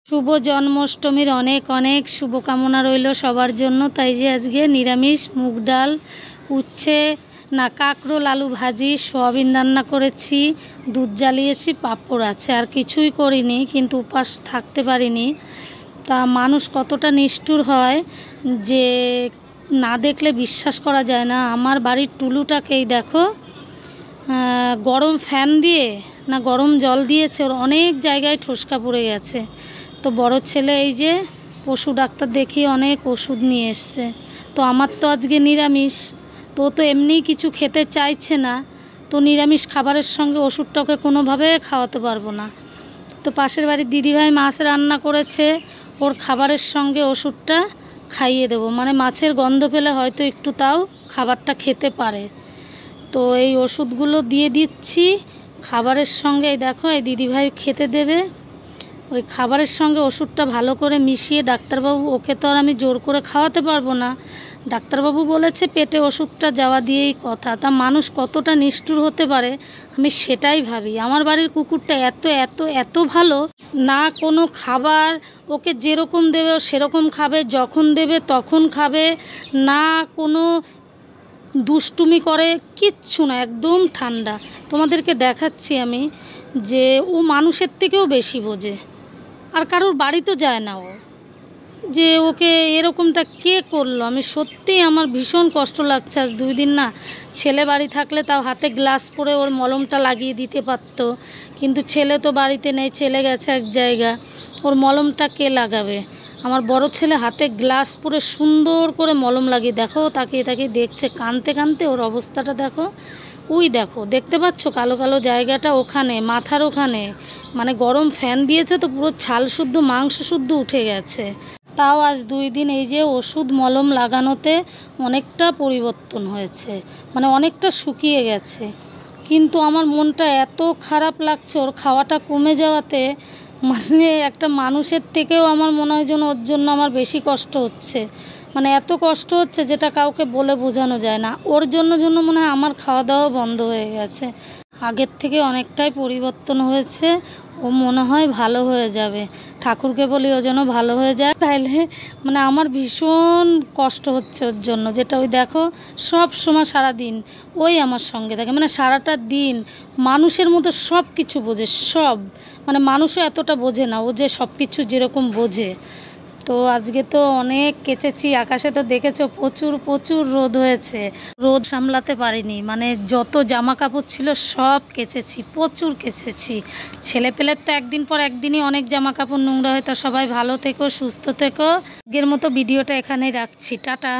শুভ জন্মাষ্টমীর অনেক অনেক শুভকামনা রইল সবার জন্য। তাই যে আজকে নিরামিষ মুগ ডাল, উচ্ছে না কাঁকরোল আলু ভাজি, সোয়াবিন রান্না করেছি, দুধ জ্বালিয়েছি, পাঁপড় আছে, আর কিছুই করিনি, কিন্তু উপাস থাকতে পারিনি। তা মানুষ কতটা নিষ্ঠুর হয় যে না দেখলে বিশ্বাস করা যায় না। আমার বাড়ির টুলুটাকেই দেখো, গরম ফ্যান দিয়ে না গরম জল দিয়েছে, ওর অনেক জায়গায় ঠোসকা পড়ে গেছে। তো বড় ছেলে এই যে পশু ডাক্তার দেখিয়ে অনেক ওষুধ নিয়ে এসছে। তো আমার তো আজকে নিরামিষ, তো তো এমনিই কিছু খেতে চাইছে না, তো নিরামিষ খাবারের সঙ্গে ওষুধটাকে কোনোভাবে খাওয়াতে পারবো না। তো পাশের বাড়ির দিদিভাই মাছ রান্না করেছে, ওর খাবারের সঙ্গে ওষুধটা খাইয়ে দেবো, মানে মাছের গন্ধ পেলে হয়তো একটু তাও খাবারটা খেতে পারে। তো এই ওষুধগুলো দিয়ে দিচ্ছি খাবারের সঙ্গে। এই দেখো, এই দিদিভাই খেতে দেবে, ওই খাবারের সঙ্গে ওষুধটা ভালো করে মিশিয়ে। ডাক্তারবাবু, ওকে তো আর আমি জোর করে খাওয়াতে পারবো না, ডাক্তারবাবু বলেছে পেটে ওষুধটা যাওয়া দিয়েই কথা। তা মানুষ কতটা নিষ্ঠুর হতে পারে আমি সেটাই ভাবি। আমার বাড়ির কুকুরটা এত এত এত ভালো, না কোনো খাবার ওকে যেরকম দেবে ও সেরকম খাবে, যখন দেবে তখন খাবে, না কোনো দুষ্টুমি করে, কিচ্ছু না, একদম ঠান্ডা। তোমাদেরকে দেখাচ্ছি আমি যে ও মানুষের থেকেও বেশি বোঝে, আর কারোর বাড়ি তো যায় না ও, যে ওকে এরকমটা কে করলো। আমি সত্যিই আমার ভীষণ কষ্ট লাগছে। আজ 2 দিন না, ছেলে বাড়ি থাকলে তাও হাতে গ্লাস পরে ওর মলমটা লাগিয়ে দিতে পারতো, কিন্তু ছেলে তো বাড়িতে নেই, ছেলে গেছে এক জায়গা, ওর মলমটা কে লাগাবে। আমার বড় ছেলে হাতে গ্লাস পরে সুন্দর করে মলম লাগিয়ে, দেখো তাকিয়ে তাকিয়ে দেখছে, কাঁদতে কাঁদতে ওর অবস্থাটা দেখো। ওই দেখো, দেখতে পাচ্ছ কালো কালো জায়গাটা ওখানে, মাথার ওখানে, মানে গরম ফ্যান দিয়েছে তো পুরো ছাল শুদ্ধ মাংস শুদ্ধ উঠে গেছে। তাও আজ 2 দিন এই যে ওষুধ মলম লাগানোতে অনেকটা পরিবর্তন হয়েছে, মানে অনেকটা শুকিয়ে গেছে। কিন্তু আমার মনটা এত খারাপ লাগছে ওর খাওয়াটা কমে যাওয়াতে, মানে একটা মানুষের থেকেও আমার মনে হয় যেন ওর জন্য আমার বেশি কষ্ট হচ্ছে। মানে এত কষ্ট হচ্ছে যেটা কাউকে বলে বোঝানো যায় না। ওর জন্য মনে হয় আমার খাওয়া দাওয়া বন্ধ হয়ে গেছে। আগের থেকে অনেকটাই পরিবর্তন হয়েছে, ও মনে হয় ভালো হয়ে যাবে। ঠাকুরকে বলি ও যেন ভালো হয়ে যায়, তাইলে মানে আমার ভীষণ কষ্ট হচ্ছে ওর জন্য। যেটা ওই দেখো সব সময় সারাদিন ওই আমার সঙ্গে থাকে, মানে সারাটা দিন মানুষের মতো সব কিছু বোঝে, সব, মানে মানুষও এতটা বোঝে না, ও যে সব কিছু যেরকম বোঝে। তো আজকে তো অনেক কেচেছি, আকাশে তো দেখেছো প্রচুর প্রচুর রোদ হয়েছে, রোদ সামলাতে পারিনি, মানে যত জামা কাপড় ছিল সব কেচেছি, প্রচুর কেচেছি। ছেলে পেলের তো একদিন পর একদিনই অনেক জামা কাপড় নোংরা হয়। তা সবাই ভালো থেকো, সুস্থ থেকো। আগের মতো ভিডিওটা এখানেই রাখছি, টাটা।